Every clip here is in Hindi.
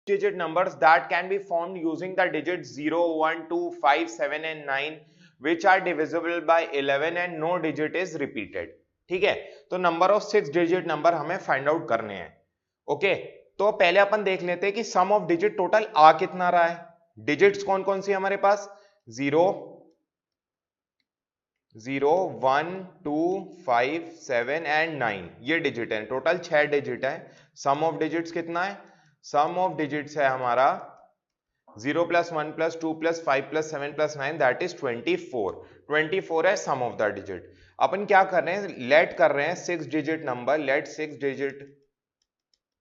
digit numbers that can be formed using the digits 0, 1, 2, 5, 7 and 9 which are divisible by 11 and no digit is repeated. ठीक है, तो नंबर ऑफ 6 डिजिट नंबर हमें फाइंड आउट करने हैं. ओके, तो पहले अपन देख लेते हैं कि सम ऑफ डिजिट टोटल आ कितना रहा है. डिजिट्स कौन कौन सी हमारे पास? 0, 0, 1, 2, 5, 7 एंड 9 ये डिजिट है. टोटल 6 डिजिट है. सम ऑफ डिजिट्स कितना है? सम ऑफ डिजिट्स है हमारा 0 plus 1 plus 2 plus 5 plus 7 plus 9 that is 24. 24 है सम ऑफ द डिजिट. अपन क्या कर रहे हैं? लेट कर रहे हैं 6 digit number. Let 6 digit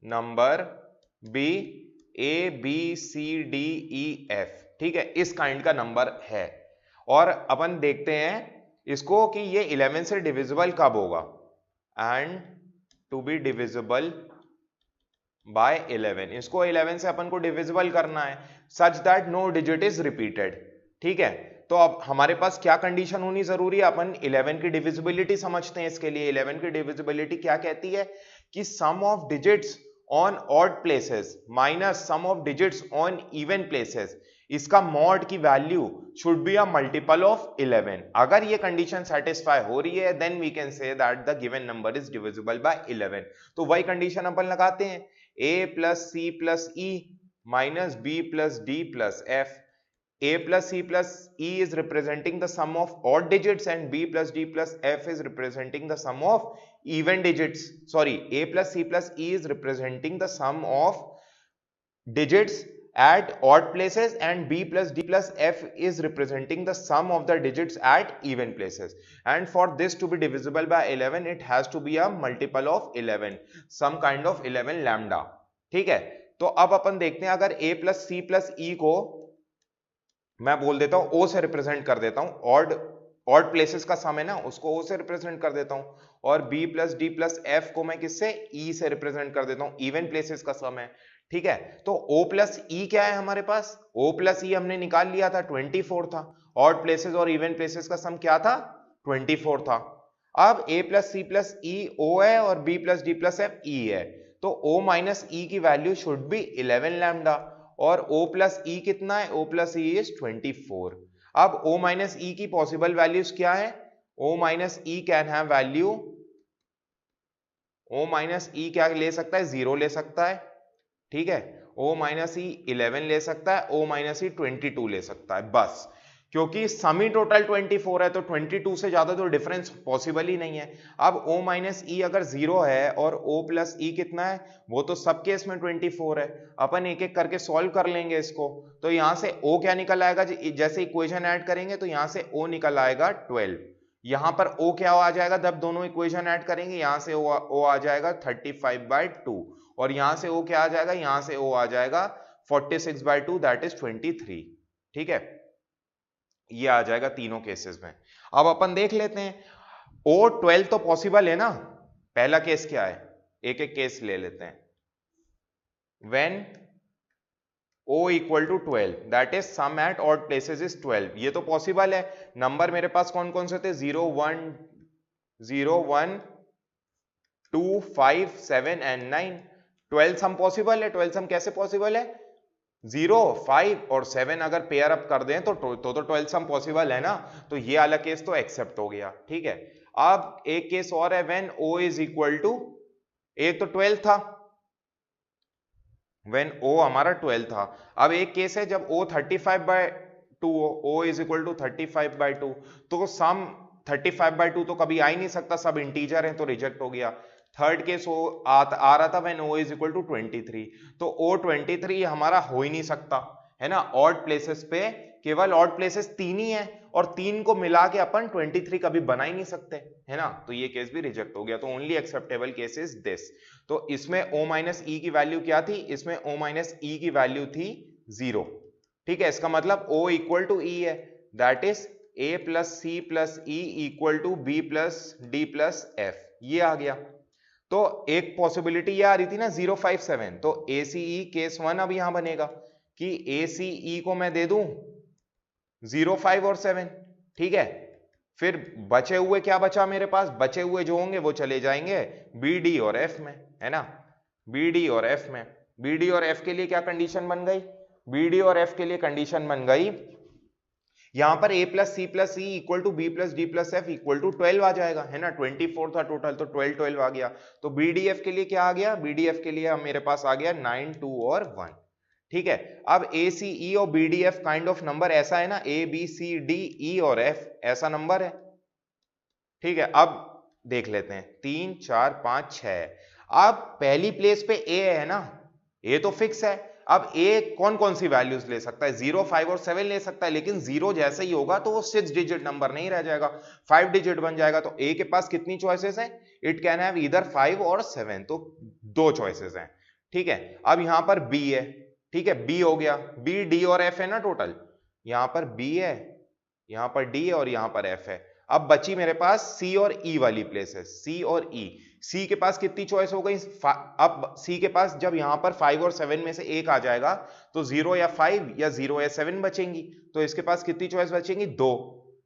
number be A B C D E F. ठीक है, इस काइंड का नंबर है. और अपन देखते हैं इसको कि ये 11 से डिविजिबल कब होगा. And to be divisible by 11, इसको 11 से अपन को डिविजिबल करना है such that no digit is repeated. ठीक है, तो अब हमारे पास क्या कंडीशन होनी जरूरी है? अपन 11 की डिविजिबिलिटी समझते हैं. इसके लिए 11 की डिविजिबिलिटी क्या कहती है कि sum of digits on odd places minus sum of digits on even places, इसका मॉड की value should be a multiple of 11. अगर ये कंडीशन सेटिस्फाई हो रही है then we can say that the given number is divisible by 11. तो वही कंडीशन अपन लगाते हैं. a plus C plus E minus B plus D plus F. a plus c plus e is representing the sum of odd digits and b plus d plus f is representing the sum of even digits. Sorry, a plus c plus e is representing the sum of digits at odd places and b plus d plus f is representing the sum of the digits at even places. And for this to be divisible by 11 it has to be a multiple of 11, some kind of 11 lambda. ठीक है, तो अब अपन देखते हैं अगर a plus c plus e को मैं बोल देता हूं ओ से रिप्रेजेंट कर देता हूं. ऑड प्लेसेस का सम है ना, उसको ओ से रिप्रेजेंट कर देता हूं. और B plus D plus F को मैं किससे? ई से रिप्रेजेंट कर देता हूं. इवन प्लेसेस का सम है. ठीक है, तो ओ प्लस ई क्या है हमारे पास? ओ प्लस ई हमने निकाल लिया था, 24 था. ऑड प्लेसेस और इवन प्लेसेस का सम क्या था? 24 था. अब a प्लस सी प्लस ई ओ है और b plus D plus F E है, तो o माइनस ई की वैल्यू शुड बी 11 लैम्डा. और O प्लस ई कितना है? O plus E is 24. अब O माइनस ई की पॉसिबल वैल्यूज क्या है? O minus E can have value, O minus E क्या ले सकता है? 0 ले सकता है. ठीक है, O माइनस ई 11 ले सकता है, O माइनस ई 22 ले सकता है. बस, क्योंकि सम ही टोटल 24 है तो 22 से ज्यादा तो डिफरेंस पॉसिबल ही नहीं है. अब O माइनस ई अगर 0 है और O प्लस ई कितना है? वो तो सब केस में 24 है. अपन एक एक करके सॉल्व कर लेंगे इसको. तो यहां से O क्या निकल आएगा? जैसे इक्वेशन ऐड करेंगे तो यहां से O निकल आएगा 12. यहां पर O क्या आ जाएगा जब दोनों इक्वेशन ऐड करेंगे? यहां से O आ जाएगा 35/2 और यहां से O क्या आ जाएगा? यहां से O आ जाएगा 46/2 दैट इज 23. ठीक है, ये आ जाएगा तीनों केसेस में. अब अपन देख लेते हैं. O 12 तो पॉसिबल है ना. पहला केस क्या है? एक एक केस ले लेते हैं. When O equal to 12 that is sum at odd places is 12. ये तो पॉसिबल है. नंबर मेरे पास कौन कौन से थे? 0, 1, 2, 5, 7 एंड 9. 12 सम पॉसिबल है. 12 सम कैसे पॉसिबल है? 0, 5 और 7 अगर पेयर अप कर दें तो 12 सम पॉसिबल है ना. तो ये वाला केस तो एक्सेप्ट हो गया. ठीक है, अब एक केस और है. When O is equal to, एक तो 12 था, व्हेन O हमारा 12 था. अब एक केस है जब O 35/2 हो, O इज इक्वल टू 35/2, तो सम 35/2 तो कभी आ ही नहीं सकता, सब इंटीजर है तो रिजेक्ट हो गया. थर्ड केस आ रहा था when O is equal to 23, तो O 23 हमारा हो ही नहीं सकता है ना. ऑड प्लेसेस पे केवल ऑड प्लेसेस 3 ही है और 3 को मिला के अपन 23 कभी बना ही नहीं सकते है ना. तो ये केस भी रिजेक्ट हो गया. तो only acceptable case is this. तो इसमें O माइनस ई की वैल्यू क्या थी? इसमें O माइनस ई की वैल्यू थी 0. ठीक है, इसका मतलब O इक्वल टू ई है, that is A plus C plus E equal to B plus D plus F. ये आ गया. तो एक पॉसिबिलिटी ये आ रही थी ना 0, 5, 7, तो ACE केस 1 अब यहां बनेगा कि ACE को मैं दे दूं 0, 5 और 7. ठीक है, फिर बचे हुए क्या बचा मेरे पास? बचे हुए जो होंगे वो चले जाएंगे B, D और F में, है ना. B, D और F में. बी डी और एफ के लिए क्या कंडीशन बन गई, बी डी और एफ के लिए कंडीशन बन गई, यहां पर a plus C plus E equal to B plus D plus F equal to 12 आ जाएगा, है ना, 24 था टोटल, तो 12 12 आ गया। तो बीडीएफ के लिए क्या आ गया, बीडीएफ के लिए मेरे पास आ गया 9 2 और 1। ठीक है, अब ए सी ई और B D F kind of number ऐसा है ना, ए बी सी डी ई और एफ ऐसा नंबर है। ठीक है, अब देख लेते हैं 3 4 5 6। अब पहली प्लेस पे ए है ना, ए तो फिक्स है। अब ए कौन कौन सी वैल्यूज ले सकता है, 0 5 और 7 ले सकता है, लेकिन 0 जैसे ही होगा तो वो 6 डिजिट नंबर नहीं रह जाएगा, 5 डिजिट बन जाएगा। तो ए के पास कितनी चॉइसेस हैं, इट कैन हैव ईदर 5 और 7, तो 2 चॉइसेस हैं। ठीक है, अब यहां पर बी है, ठीक है, बी हो गया, बी डी और एफ है ना टोटल, यहां पर बी है, यहां पर डी है और यहां पर एफ है। अब बची मेरे पास सी और ई वाली प्लेस है, सी और ई। सी के पास कितनी चॉइस हो गई, अब सी के पास जब यहां पर 5 और 7 में से एक आ जाएगा तो 0 या 5 या 0 या 7 बचेंगी, तो इसके पास कितनी चॉइस बचेंगी, 2।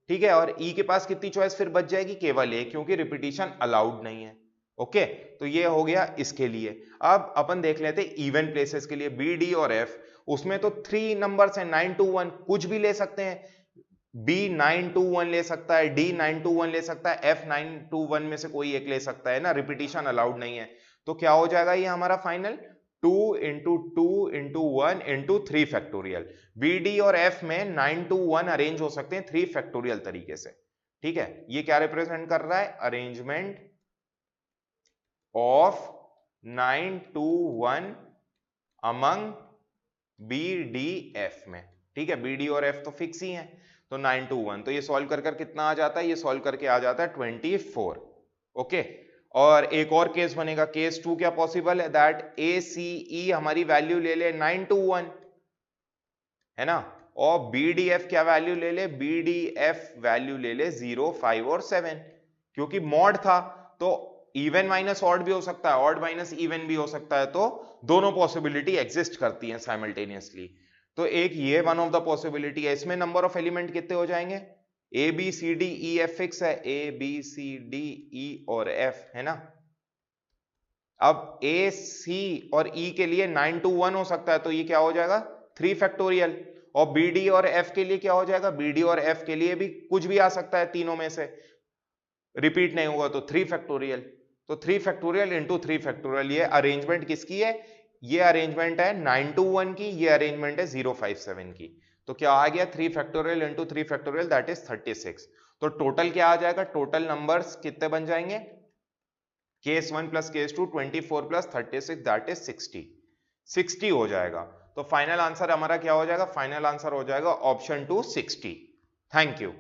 ठीक है, और ई के पास कितनी चॉइस फिर बच जाएगी, केवल एक, क्योंकि रिपीटिशन अलाउड नहीं है। ओके, तो ये हो गया इसके लिए। अब अपन देख लेते हैं इवन प्लेसेस के लिए, बी डी और एफ, उसमें तो 3 नंबर्स हैं, 9 2 1, कुछ भी ले सकते हैं, B 9 2 1 ले सकता है, D 9 2 1 ले सकता है, F 9 2 1 में से कोई एक ले सकता है ना, रिपीटिशन अलाउड नहीं है। तो क्या हो जाएगा ये हमारा final, 2 into 2 into 1 into 3 factorial. B D और F में 9 to 1 अरेंज हो सकते हैं 3 फैक्टोरियल तरीके से। ठीक है, ये क्या रिप्रेजेंट कर रहा है, arrangement of 9 to 1 among B D F में। ठीक है, B D और F तो फिक्स ही है, तो 9 to 1, तो ये सॉल्व कर कितना आ जाता है, ये सॉल्व करके आ जाता है 24। ओके, और एक और केस बनेगा, केस 2 क्या पॉसिबल है, दैट ए सी ई हमारी वैल्यू ले ले 9 to 1, है ना, और बी डी एफ क्या वैल्यू ले ले, बी डी एफ वैल्यू ले ले 0 5 और 7, क्योंकि मॉड था तो इवन माइनस ऑड भी हो सकता है, ऑड माइनस इवन भी हो सकता है, तो दोनों पॉसिबिलिटी एग्जिस्ट करती हैं साइमल्टेनियसली। तो एक ये वन ऑफ द पॉसिबिलिटी है। इसमें नंबर ऑफ एलिमेंट कितने हो जाएंगे, A B C D E F fix है, ए बी सी डी ई और एफ, है ना। अब ए सी और ई के लिए 9 to 1 हो सकता है, तो ये क्या हो जाएगा 3 फैक्टोरियल। और बी डी और एफ के लिए क्या हो जाएगा, बी डी और एफ के लिए भी कुछ भी आ सकता है, तीनों में से रिपीट नहीं होगा तो 3 फैक्टोरियल। तो 3 फैक्टोरियल इंटू 3 फैक्टोरियल, ये अरेंजमेंट किसकी है, ये अरेंजमेंट है 9 to 1 की, ये अरेंजमेंट है 0 5 7 की। तो क्या आ गया 3 factorial into 3 factorial, that is 36। तो टोटल क्या आ जाएगा, टोटल नंबर्स कितने बन जाएंगे, case 1 plus case 2 24 plus 36, that is 60 हो जाएगा। तो फाइनल आंसर हमारा क्या हो जाएगा, फाइनल आंसर हो जाएगा ऑप्शन 2 60। Thank you.